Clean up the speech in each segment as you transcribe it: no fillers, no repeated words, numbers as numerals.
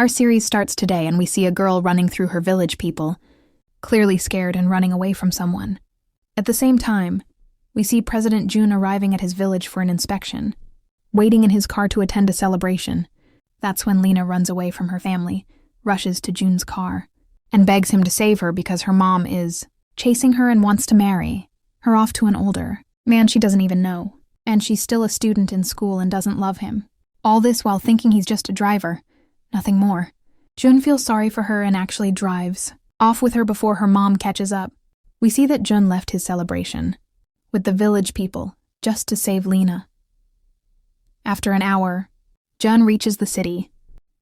Our series starts today and we see a girl running through her village people, clearly scared and running away from someone. At the same time, we see President Jun arriving at his village for an inspection, waiting in his car to attend a celebration. That's when Lena runs away from her family, rushes to Jun's car, and begs him to save her because her mom is chasing her and wants to marry her off to an older man she doesn't even know, and she's still a student in school and doesn't love him. All this while thinking he's just a driver, nothing more. Jun feels sorry for her and actually drives off with her before her mom catches up. We see that Jun left his celebration with the village people just to save Lena. After an hour, Jun reaches the city,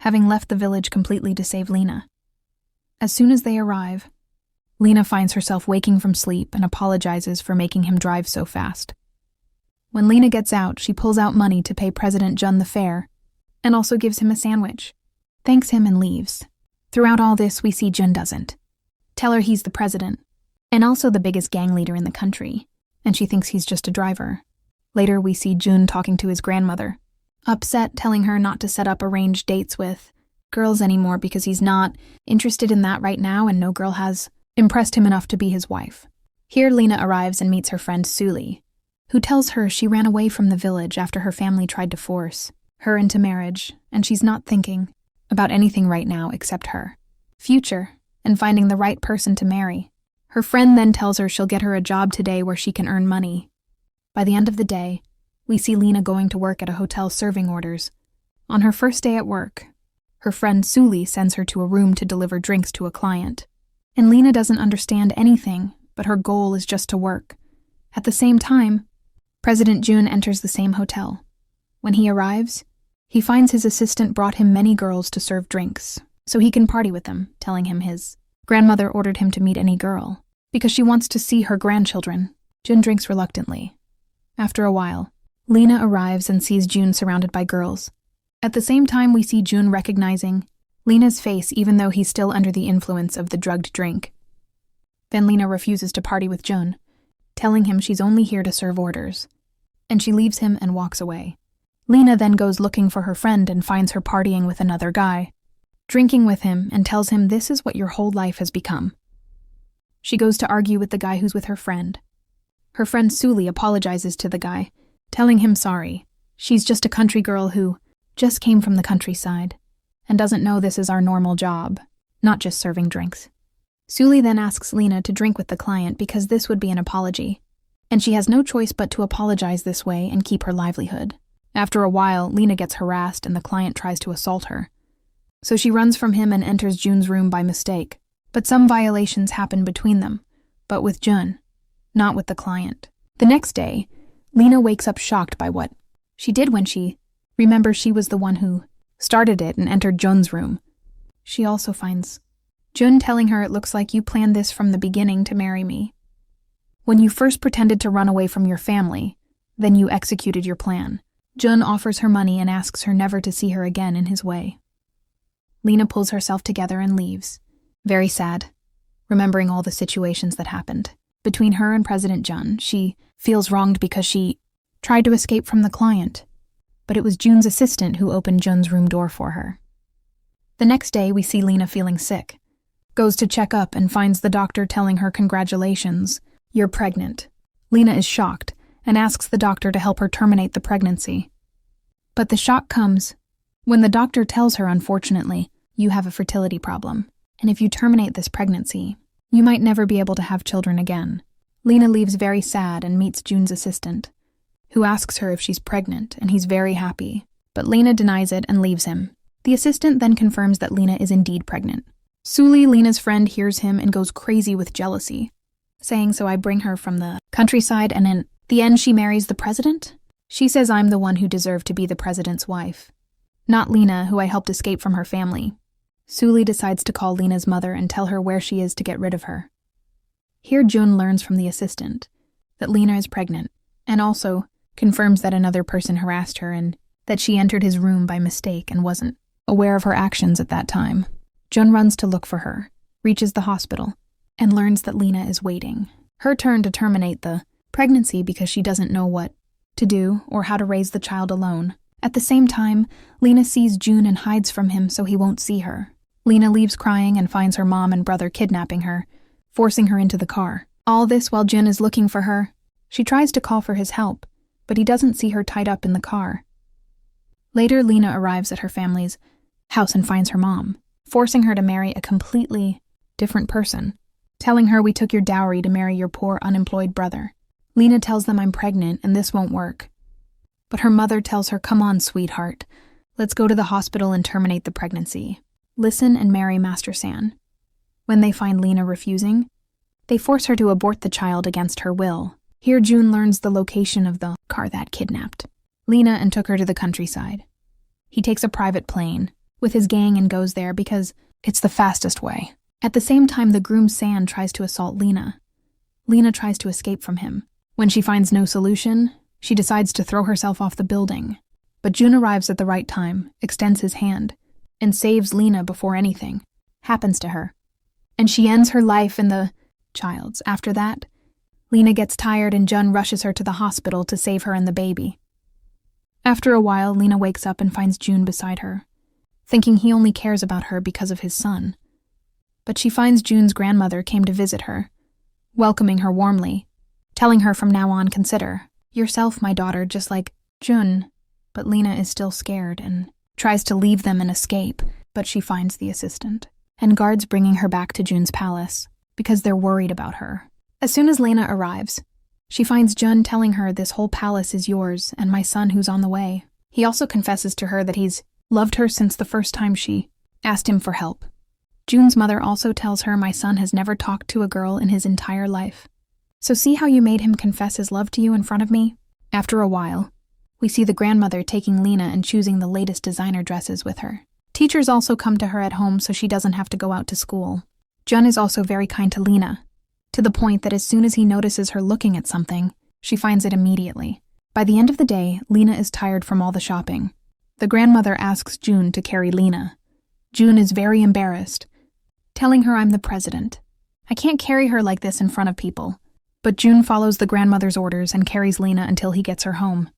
having left the village completely to save Lena. As soon as they arrive, Lena finds herself waking from sleep and apologizes for making him drive so fast. When Lena gets out, she pulls out money to pay President Jun the fare and also gives him a sandwich, thanks him and leaves. Throughout all this, we see Jun doesn't tell her he's the president and also the biggest gang leader in the country, and she thinks he's just a driver. Later, we see Jun talking to his grandmother, upset, telling her not to set up arranged dates with girls anymore because he's not interested in that right now and no girl has impressed him enough to be his wife. Here, Lena arrives and meets her friend Suli, who tells her she ran away from the village after her family tried to force her into marriage, and she's not thinking about anything right now except her future and finding the right person to marry. Her friend then tells her she'll get her a job today where she can earn money. By the end of the day, we see Lena going to work at a hotel serving orders. On her first day at work, her friend Suli sends her to a room to deliver drinks to a client. And Lena doesn't understand anything, but her goal is just to work. At the same time, President Jun enters the same hotel. When he arrives, he finds his assistant brought him many girls to serve drinks, so he can party with them, telling him his grandmother ordered him to meet any girl because she wants to see her grandchildren. Jun drinks reluctantly. After a while, Lena arrives and sees Jun surrounded by girls. At the same time, we see Jun recognizing Lena's face even though he's still under the influence of the drugged drink. Then Lena refuses to party with Jun, telling him she's only here to serve orders, and she leaves him and walks away. Lena then goes looking for her friend and finds her partying with another guy, drinking with him, and tells him this is what your whole life has become. She goes to argue with the guy who's with her friend. Her friend Suli apologizes to the guy, telling him sorry. She's just a country girl who just came from the countryside and doesn't know this is our normal job, not just serving drinks. Suli then asks Lena to drink with the client because this would be an apology, and she has no choice but to apologize this way and keep her livelihood. After a while, Lena gets harassed and the client tries to assault her. So she runs from him and enters Jun's room by mistake. But some violations happen between them, but with Jun, not with the client. The next day, Lena wakes up shocked by what she did when she remembers she was the one who started it and entered Jun's room. She also finds Jun telling her it looks like you planned this from the beginning to marry me. When you first pretended to run away from your family, then you executed your plan. Jun offers her money and asks her never to see her again in his way. Lena pulls herself together and leaves, very sad, remembering all the situations that happened. Between her and President Jun, she feels wronged because she tried to escape from the client, but it was Jun's assistant who opened Jun's room door for her. The next day, we see Lena feeling sick, goes to check up and finds the doctor telling her congratulations, you're pregnant. Lena is shocked and asks the doctor to help her terminate the pregnancy. But the shock comes when the doctor tells her, unfortunately, you have a fertility problem, and if you terminate this pregnancy, you might never be able to have children again. Lena leaves very sad and meets Jun's assistant, who asks her if she's pregnant, and he's very happy, but Lena denies it and leaves him. The assistant then confirms that Lena is indeed pregnant. Suli, Lena's friend, hears him and goes crazy with jealousy, saying, so I bring her from the countryside and in the end she marries the president? She says I'm the one who deserved to be the president's wife, not Lena, who I helped escape from her family. Suli decides to call Lena's mother and tell her where she is to get rid of her. Here Jun learns from the assistant that Lena is pregnant, and also confirms that another person harassed her and that she entered his room by mistake and wasn't aware of her actions at that time. Jun runs to look for her, reaches the hospital, and learns that Lena is waiting her turn to terminate the pregnancy because she doesn't know what to do or how to raise the child alone. At the same time, Lena sees June and hides from him so he won't see her. Lena leaves crying and finds her mom and brother kidnapping her, forcing her into the car. All this while Jun is looking for her. She tries to call for his help, but he doesn't see her tied up in the car. Later, Lena arrives at her family's house and finds her mom, forcing her to marry a completely different person, telling her, "We took your dowry to marry your poor unemployed brother." Lena tells them, "I'm pregnant and this won't work." But her mother tells her, "Come on, sweetheart. Let's go to the hospital and terminate the pregnancy. Listen and marry Master San." When they find Lena refusing, they force her to abort the child against her will. Here June learns the location of the car that kidnapped Lena and took her to the countryside. He takes a private plane with his gang and goes there because it's the fastest way. At the same time, the groom San tries to assault Lena. Lena tries to escape from him. When she finds no solution, she decides to throw herself off the building. But June arrives at the right time, extends his hand, and saves Lena before anything happens to her. And she ends her life in the child's. After that, Lena gets tired and Jun rushes her to the hospital to save her and the baby. After a while, Lena wakes up and finds June beside her, thinking he only cares about her because of his son. But she finds June's grandmother came to visit her, welcoming her warmly, telling her from now on, "Consider yourself my daughter just like June." But Lena is still scared and tries to leave them and escape, but she finds the assistant and guards bringing her back to June's palace because they're worried about her. As soon as Lena arrives, she finds Jun telling her, "This whole palace is yours and my son who's on the way." He also confesses to her that he's loved her since the first time she asked him for help. June's mother also tells her, "My son has never talked to a girl in his entire life. So see how you made him confess his love to you in front of me?" After a while, we see the grandmother taking Lena and choosing the latest designer dresses with her. Teachers also come to her at home so she doesn't have to go out to school. Jun is also very kind to Lena, to the point that as soon as he notices her looking at something, she finds it immediately. By the end of the day, Lena is tired from all the shopping. The grandmother asks June to carry Lena. June is very embarrassed, telling her, "I'm the president. I can't carry her like this in front of people." But June follows the grandmother's orders and carries Lena until he gets her home.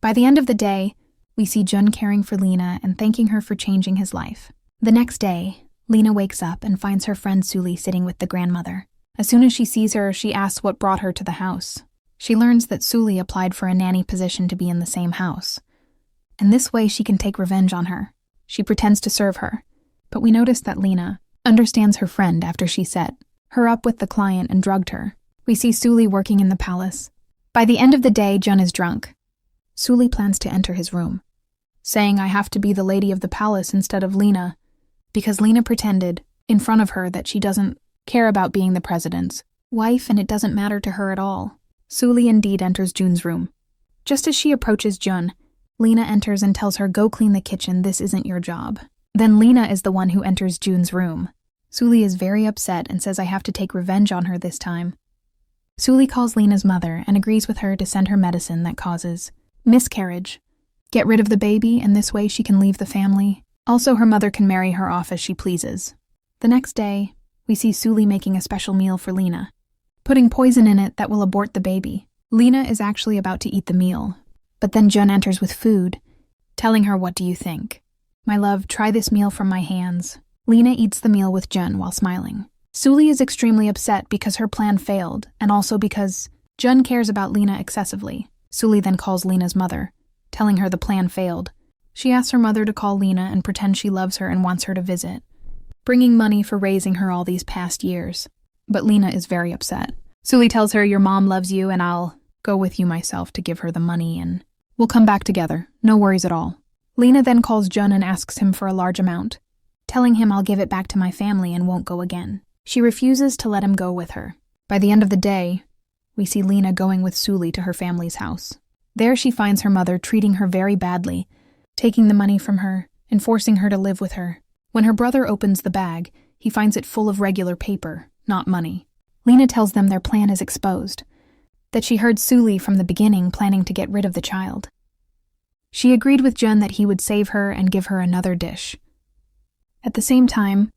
By the end of the day, we see Jun caring for Lena and thanking her for changing his life. The next day, Lena wakes up and finds her friend Suli sitting with the grandmother. As soon as she sees her, she asks what brought her to the house. She learns that Suli applied for a nanny position to be in the same house, and this way she can take revenge on her. She pretends to serve her, but we notice that Lena understands her friend after she set her up with the client and drugged her. We see Suli working in the palace. By the end of the day, Jun is drunk. Suli plans to enter his room, saying, "I have to be the lady of the palace instead of Lena," because Lena pretended in front of her that she doesn't care about being the president's wife and it doesn't matter to her at all. Suli indeed enters Jun's room. Just as she approaches Jun, Lena enters and tells her, "Go clean the kitchen, this isn't your job." Then Lena is the one who enters Jun's room. Suli is very upset and says, "I have to take revenge on her this time." Suli calls Lena's mother and agrees with her to send her medicine that causes miscarriage, get rid of the baby, and this way she can leave the family. Also, her mother can marry her off as she pleases. The next day, we see Suli making a special meal for Lena, putting poison in it that will abort the baby. Lena is actually about to eat the meal, but then Jun enters with food, telling her, "What do you think? My love, try this meal from my hands." Lena eats the meal with Jun while smiling. Suli is extremely upset because her plan failed, and also because Jun cares about Lena excessively. Suli then calls Lena's mother, telling her the plan failed. She asks her mother to call Lena and pretend she loves her and wants her to visit, bringing money for raising her all these past years. But Lena is very upset. Suli tells her, "Your mom loves you and I'll go with you myself to give her the money and we'll come back together. No worries at all." Lena then calls Jun and asks him for a large amount, telling him, "I'll give it back to my family and won't go again." She refuses to let him go with her. By the end of the day, we see Lena going with Suli to her family's house. There she finds her mother treating her very badly, taking the money from her and forcing her to live with her. When her brother opens the bag, he finds it full of regular paper, not money. Lena tells them their plan is exposed, that she heard Suli from the beginning planning to get rid of the child. She agreed with Jun that he would save her and give her another dish. At the same time,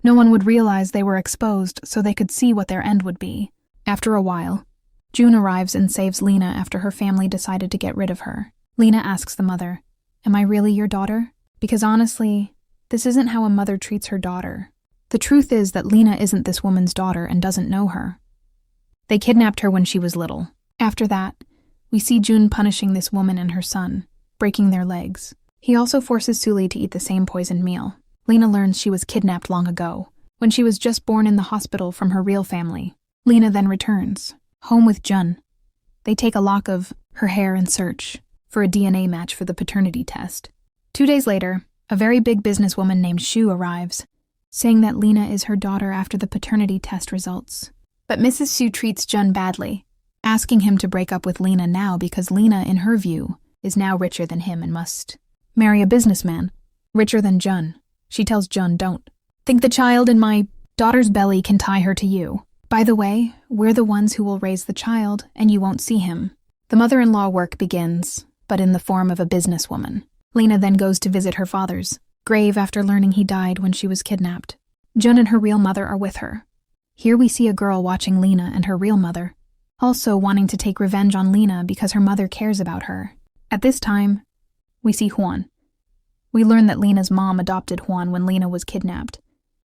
no one would realize they were exposed so they could see what their end would be. After a while, June arrives and saves Lena after her family decided to get rid of her. Lena asks the mother, "Am I really your daughter?" Because honestly, this isn't how a mother treats her daughter. The truth is that Lena isn't this woman's daughter and doesn't know her. They kidnapped her when she was little. After that, we see Jun punishing this woman and her son, breaking their legs. He also forces Suli to eat the same poisoned meal. Lena learns she was kidnapped long ago, when she was just born in the hospital from her real family. Lena then returns, home with Jun. They take a lock of her hair and search for a DNA match for the paternity test. 2 days later, a very big businesswoman named Shu arrives, saying that Lena is her daughter after the paternity test results. But Mrs. Shu treats Jun badly, asking him to break up with Lena now because Lena, in her view, is now richer than him and must marry a businessman, richer than Jun. She tells Jun, "Don't think the child in my daughter's belly can tie her to you. By the way, we're the ones who will raise the child, and you won't see him." The mother-in-law work begins, but in the form of a businesswoman. Lena then goes to visit her father's grave after learning he died when she was kidnapped. Jun and her real mother are with her. Here we see a girl watching Lena and her real mother, also wanting to take revenge on Lena because her mother cares about her. At this time, we see Juan. We learn that Lena's mom adopted Juan when Lena was kidnapped,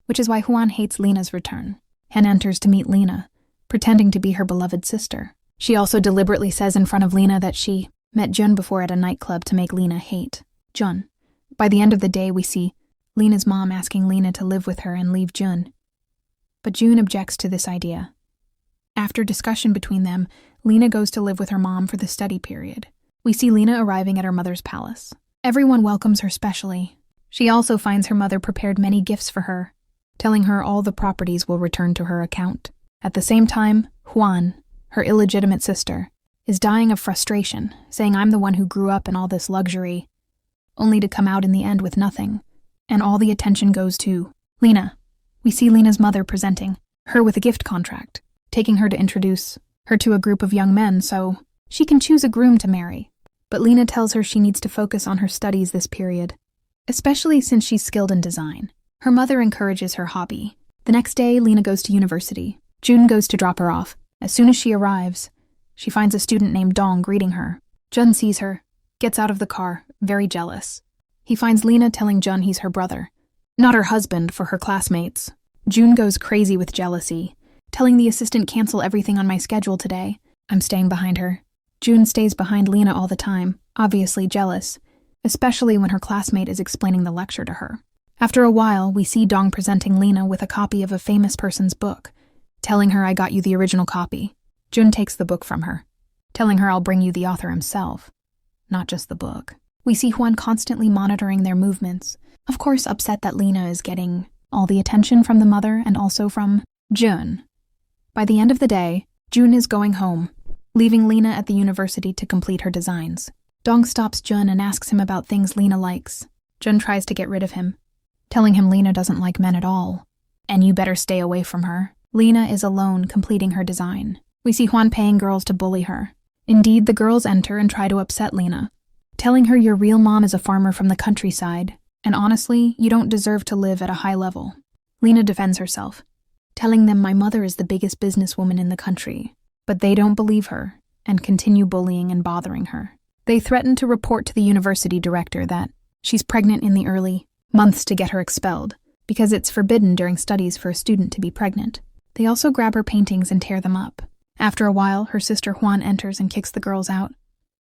which is why Juan hates Lena's return, and enters to meet Lena, pretending to be her beloved sister. She also deliberately says in front of Lena that she met Jun before at a nightclub to make Lena hate Jun. By the end of the day, we see Lena's mom asking Lena to live with her and leave Jun. But Jun objects to this idea. After discussion between them, Lena goes to live with her mom for the study period. We see Lena arriving at her mother's palace. Everyone welcomes her specially. She also finds her mother prepared many gifts for her, telling her all the properties will return to her account. At the same time, Juan, her illegitimate sister, is dying of frustration, saying, "I'm the one who grew up in all this luxury," only to come out in the end with nothing. And all the attention goes to Lena. We see Lena's mother presenting her with a gift contract, taking her to introduce her to a group of young men so she can choose a groom to marry. But Lena tells her she needs to focus on her studies this period, especially since she's skilled in design. Her mother encourages her hobby. The next day, Lena goes to university. Jun goes to drop her off. As soon as she arrives, she finds a student named Dong greeting her. Jun sees her, gets out of the car, very jealous. He finds Lena telling Jun he's her brother, not her husband, for her classmates. Jun goes crazy with jealousy, telling the assistant cancel everything on my schedule today. I'm staying behind her. Jun stays behind Lena all the time, obviously jealous, especially when her classmate is explaining the lecture to her. After a while, we see Dong presenting Lena with a copy of a famous person's book, telling her, "I got you the original copy." Jun takes the book from her, telling her, "I'll bring you the author himself, not just the book." We see Juan constantly monitoring their movements, of course upset that Lena is getting all the attention from the mother and also from Jun. By the end of the day, Jun is going home, leaving Lena at the university to complete her designs. Dong stops Jun and asks him about things Lena likes. Jun tries to get rid of him, telling him Lena doesn't like men at all, and you better stay away from her. Lena is alone completing her design. We see Juan paying girls to bully her. Indeed, the girls enter and try to upset Lena, telling her your real mom is a farmer from the countryside, and honestly, you don't deserve to live at a high level. Lena defends herself, telling them my mother is the biggest businesswoman in the country. But they don't believe her and continue bullying and bothering her. They threaten to report to the university director that she's pregnant in the early months to get her expelled, because it's forbidden during studies for a student to be pregnant. They also grab her paintings and tear them up. After a while, her sister Juan enters and kicks the girls out,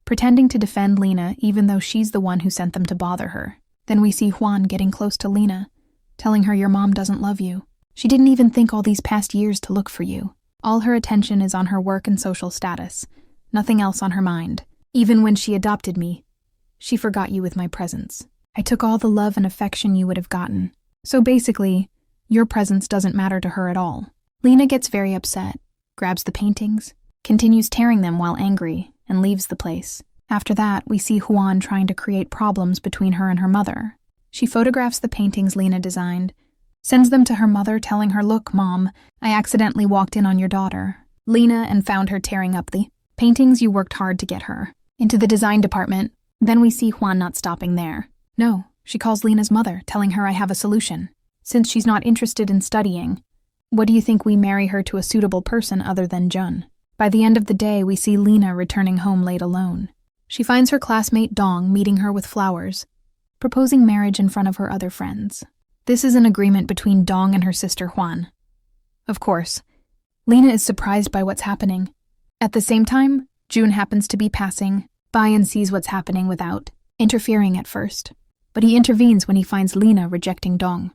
pretending to defend Lena even though she's the one who sent them to bother her. Then we see Juan getting close to Lena, telling her your mom doesn't love you. She didn't even think all these past years to look for you. All her attention is on her work and social status, nothing else on her mind. Even when she adopted me, she forgot you with my presence. I took all the love and affection you would have gotten. So basically, your presence doesn't matter to her at all. Lena gets very upset, grabs the paintings, continues tearing them while angry, and leaves the place. After that, we see Juan trying to create problems between her and her mother. She photographs the paintings Lena designed, sends them to her mother telling her, "Look, Mom, I accidentally walked in on your daughter, Lena, and found her tearing up the paintings you worked hard to get her into the design department." Then we see Juan not stopping there. No, she calls Lena's mother, telling her I have a solution. Since she's not interested in studying, what do you think we marry her to a suitable person other than Jun? By the end of the day, we see Lena returning home late alone. She finds her classmate Dong meeting her with flowers, proposing marriage in front of her other friends. This is an agreement between Dong and her sister Hwan. Of course, Lena is surprised by what's happening. At the same time, June happens to be passing by and sees what's happening without interfering at first. But he intervenes when he finds Lena rejecting Dong.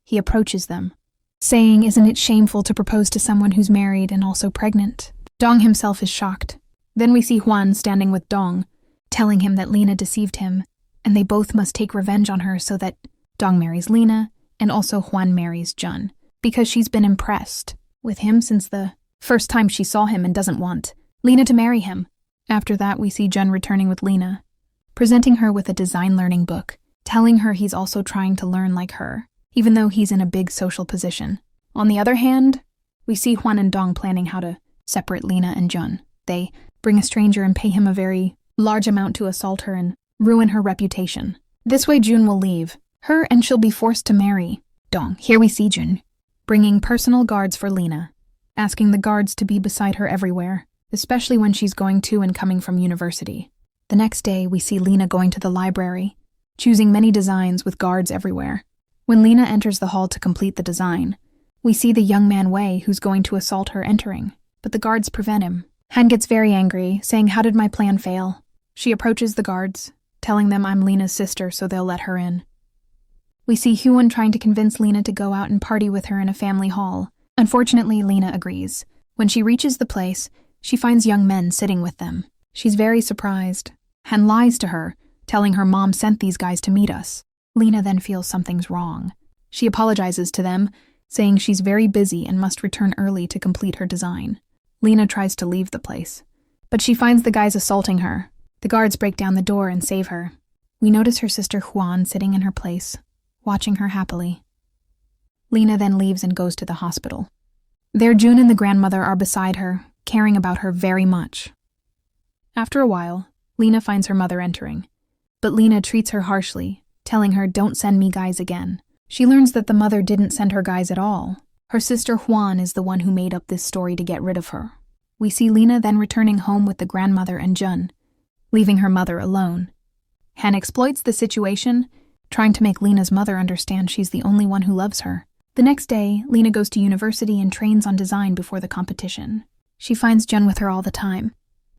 He approaches them, saying, "Isn't it shameful to propose to someone who's married and also pregnant?" Dong himself is shocked. Then we see Hwan standing with Dong, telling him that Lena deceived him, and they both must take revenge on her so that Dong marries Lena, and also Hwan marries Jun, because she's been impressed with him since the first time she saw him and doesn't want Lena to marry him. After that, we see Jun returning with Lena, presenting her with a design learning book, telling her he's also trying to learn like her, even though he's in a big social position. On the other hand, we see Hwan and Dong planning how to separate Lena and Jun. They bring a stranger and pay him a very large amount to assault her and ruin her reputation. This way Jun will leave her and she'll be forced to marry Dong. Here we see Jun bringing personal guards for Lena, asking the guards to be beside her everywhere, especially when she's going to and coming from university. The next day, we see Lena going to the library, choosing many designs with guards everywhere. When Lena enters the hall to complete the design, we see the young man Wei who's going to assault her entering, but the guards prevent him. Han gets very angry, saying, "How did my plan fail?" She approaches the guards, telling them I'm Lena's sister so they'll let her in. We see Hyun trying to convince Lena to go out and party with her in a family hall. Unfortunately, Lena agrees. When she reaches the place, she finds young men sitting with them. She's very surprised. Han lies to her, telling her mom sent these guys to meet us. Lena then feels something's wrong. She apologizes to them, saying she's very busy and must return early to complete her design. Lena tries to leave the place, but she finds the guys assaulting her. The guards break down the door and save her. We notice her sister Hwan sitting in her place, watching her happily. Lena then leaves and goes to the hospital. There, June and the grandmother are beside her, caring about her very much. After a while, Lena finds her mother entering, but Lena treats her harshly, telling her, "Don't send me guys again." She learns that the mother didn't send her guys at all. Her sister Hwan is the one who made up this story to get rid of her. We see Lena then returning home with the grandmother and Jun, leaving her mother alone. Han exploits the situation, trying to make Lena's mother understand she's the only one who loves her. The next day, Lena goes to university and trains on design before the competition. She finds Jun with her all the time,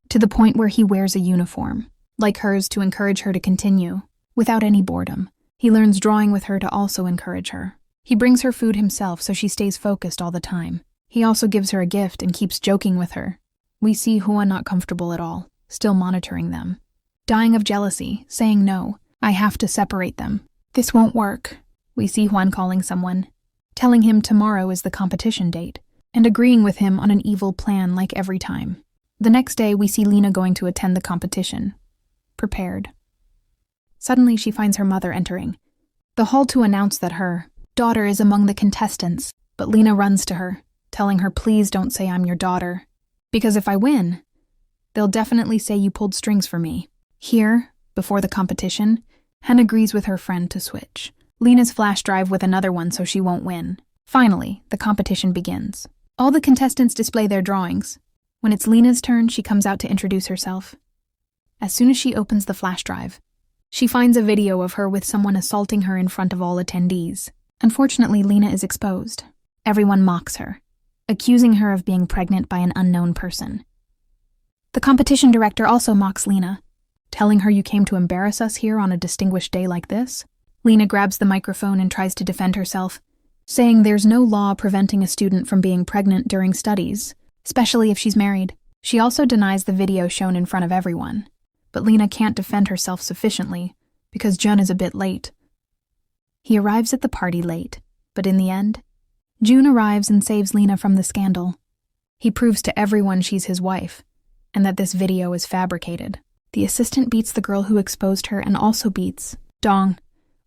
to the point where he wears a uniform, like hers, to encourage her to continue, without any boredom. He learns drawing with her to also encourage her. He brings her food himself so she stays focused all the time. He also gives her a gift and keeps joking with her. We see Hua not comfortable at all, still monitoring them, dying of jealousy, saying, "No, I have to separate them. This won't work." We see Hwan calling someone, telling him tomorrow is the competition date, and agreeing with him on an evil plan like every time. The next day, we see Lena going to attend the competition, prepared. Suddenly, she finds her mother entering the hall to announce that her daughter is among the contestants, but Lena runs to her, telling her, "Please don't say I'm your daughter, because if I win, they'll definitely say you pulled strings for me." Here, before the competition, Han agrees with her friend to switch Lena's flash drive with another one so she won't win. Finally, the competition begins. All the contestants display their drawings. When it's Lena's turn, she comes out to introduce herself. As soon as she opens the flash drive, she finds a video of her with someone assaulting her in front of all attendees. Unfortunately, Lena is exposed. Everyone mocks her, accusing her of being pregnant by an unknown person. The competition director also mocks Lena, telling her, "You came to embarrass us here on a distinguished day like this?" Lena grabs the microphone and tries to defend herself, saying there's no law preventing a student from being pregnant during studies, especially if she's married. She also denies the video shown in front of everyone, but Lena can't defend herself sufficiently because Jun is a bit late. He arrives at the party late, but in the end, June arrives and saves Lena from the scandal. He proves to everyone she's his wife, and that this video is fabricated. The assistant beats the girl who exposed her and also beats Dong.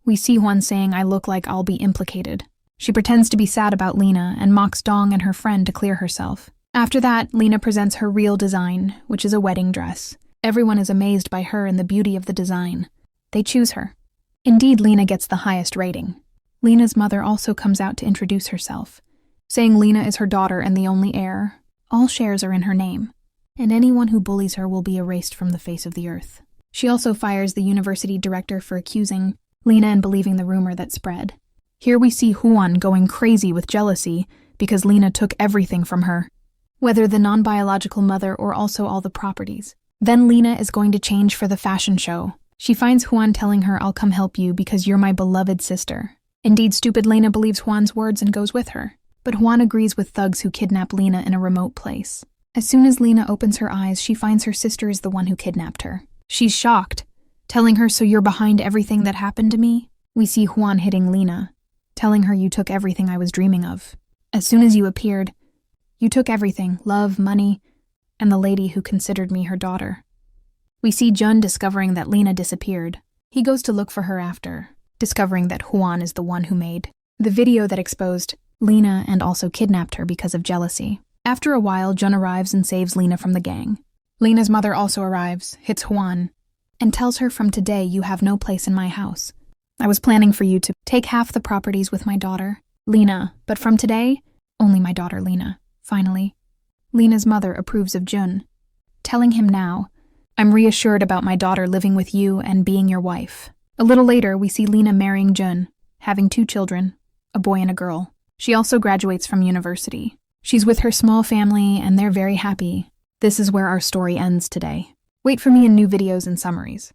We see one saying, "I look like I'll be implicated." She pretends to be sad about Lena and mocks Dong and her friend to clear herself. After that, Lena presents her real design, which is a wedding dress. Everyone is amazed by her and the beauty of the design. They choose her. Indeed, Lena gets the highest rating. Lena's mother also comes out to introduce herself, saying Lena is her daughter and the only heir. All shares are in her name, and anyone who bullies her will be erased from the face of the earth. She also fires the university director for accusing Lena and believing the rumor that spread. Here we see Juan going crazy with jealousy because Lena took everything from her, whether the non-biological mother or also all the properties. Then Lena is going to change for the fashion show. She finds Juan telling her, "I'll come help you because you're my beloved sister." Indeed, stupid Lena believes Juan's words and goes with her. But Juan agrees with thugs who kidnap Lena in a remote place. As soon as Lena opens her eyes, she finds her sister is the one who kidnapped her. She's shocked, telling her, "So you're behind everything that happened to me?" We see Juan hitting Lena, telling her, "You took everything I was dreaming of. As soon as you appeared, you took everything, love, money, and the lady who considered me her daughter." We see Jun discovering that Lena disappeared. He goes to look for her after, discovering that Juan is the one who made the video that exposed Lena and also kidnapped her because of jealousy. After a while, Jun arrives and saves Lena from the gang. Lena's mother also arrives, hits Juan, and tells her, "From today, you have no place in my house. I was planning for you to take half the properties with my daughter, Lena, but from today, only my daughter, Lena." Finally, Lena's mother approves of Jun, telling him, "Now, I'm reassured about my daughter living with you and being your wife." A little later, we see Lena marrying Jun, having 2 children, a boy and a girl. She also graduates from university. She's with her small family, and they're very happy. This is where our story ends today. Wait for me in new videos and summaries.